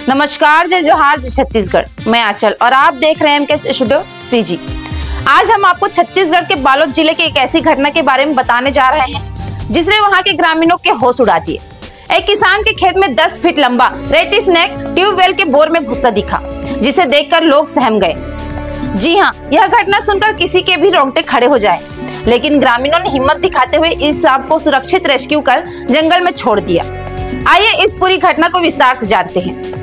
नमस्कार, जय जोहार, जय छत्तीसगढ़। मैं आंचल और आप देख रहे हैं एमके स्टूडियो सीजी। आज हम आपको छत्तीसगढ़ के बालोद जिले की एक ऐसी घटना के बारे में बताने जा रहे हैं जिसने वहां के ग्रामीणों के होश उड़ा दिए। एक किसान के खेत में 10 फीट लंबा रेट स्नेक ट्यूबवेल के बोर में घुसता दिखा, जिसे देखकर लोग सहम गए। जी हाँ, यह घटना सुनकर किसी के भी रोंगटे खड़े हो जाए, लेकिन ग्रामीणों ने हिम्मत दिखाते हुए इस सांप को सुरक्षित रेस्क्यू कर जंगल में छोड़ दिया। आइए इस पूरी घटना को विस्तार से जानते हैं।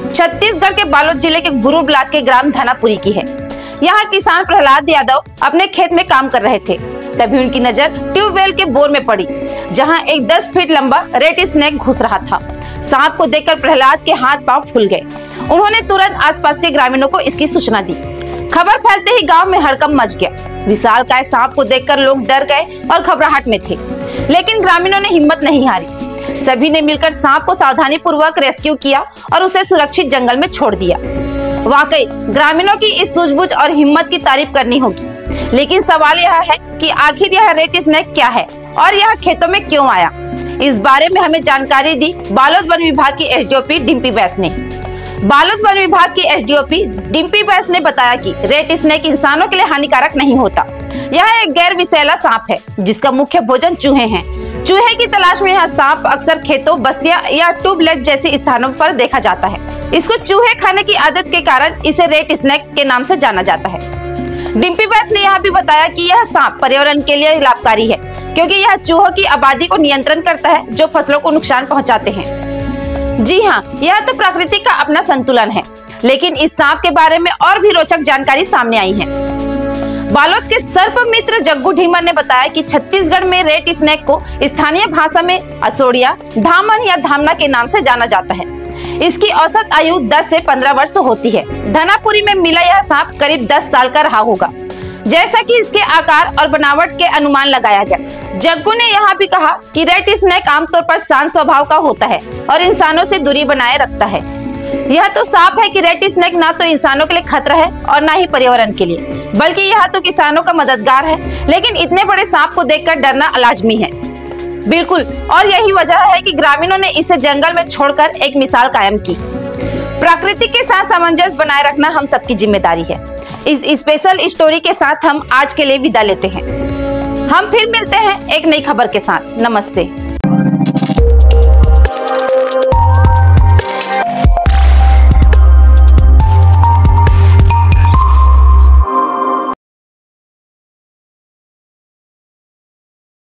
छत्तीसगढ़ के बालोद जिले के गुरु ब्लॉक के ग्राम धनापुरी की है। यहाँ किसान प्रहलाद यादव अपने खेत में काम कर रहे थे, तभी उनकी नजर ट्यूबवेल के बोर में पड़ी, जहाँ एक 10 फीट लंबा रेड स्नेक घुस रहा था। सांप को देखकर प्रहलाद के हाथ पांव फूल गए। उन्होंने तुरंत आसपास के ग्रामीणों को इसकी सूचना दी। खबर फैलते ही गांव में हड़कंप मच गया। विशालकाय सांप को देखकर लोग डर गए और घबराहट में थे, लेकिन ग्रामीणों ने हिम्मत नहीं हारी। सभी ने मिलकर सांप को सावधानी पूर्वक रेस्क्यू किया और उसे सुरक्षित जंगल में छोड़ दिया। वाकई ग्रामीणों की इस सूझबूझ और हिम्मत की तारीफ करनी होगी, लेकिन सवाल यह है कि आखिर यह रेड स्नेक क्या है और यह खेतों में क्यों आया। इस बारे में हमें जानकारी दी बालोद वन विभाग की एसडीओपी डिम्पी बैस ने। बालोद वन विभाग की एसडीओपी डिम्पी बैस ने बताया कि रेड स्नेक इंसानों के लिए हानिकारक नहीं होता। यह एक गैर विषैला सांप है जिसका मुख्य भोजन चूहे हैं। चूहे की तलाश में यह सांप अक्सर खेतों, बस्तियां या ट्यूबवेल जैसे स्थानों पर देखा जाता है। इसको चूहे खाने की आदत के कारण इसे रेड स्नेक के नाम से जाना जाता है। डिम्पी बैस ने यह भी बताया कि यह सांप पर्यावरण के लिए लाभकारी है, क्योंकि यह चूहों की आबादी को नियंत्रण करता है जो फसलों को नुकसान पहुंचाते हैं। जी हाँ, यह तो प्रकृति का अपना संतुलन है, लेकिन इस सांप के बारे में और भी रोचक जानकारी सामने आई है। बालोद के सर्प मित्र जग्गू ढीमर ने बताया कि छत्तीसगढ़ में रेड स्नेक को स्थानीय भाषा में असोड़िया, धामन या धामना के नाम से जाना जाता है। इसकी औसत आयु 10 से 15 वर्ष होती है। धनापुरी में मिला यह सांप करीब 10 साल का रहा होगा, जैसा कि इसके आकार और बनावट के अनुमान लगाया गया। जग्गू ने यहाँ भी कहा कि रेड स्नेक आमतौर पर शांत स्वभाव का होता है और इंसानों से दूरी बनाए रखता है। यह तो साफ है कि रेड स्नेक ना तो इंसानों के लिए खतरा है और ना ही पर्यावरण के लिए, बल्कि यह तो किसानों का मददगार है। लेकिन इतने बड़े सांप को देखकर डरना लाजमी है। बिल्कुल, और यही वजह है कि ग्रामीणों ने इसे जंगल में छोड़कर एक मिसाल कायम की। प्रकृति के साथ सामंजस्य बनाए रखना हम सबकी जिम्मेदारी है। इस स्पेशल स्टोरी के साथ हम आज के लिए विदा लेते हैं। हम फिर मिलते हैं एक नई खबर के साथ। नमस्ते।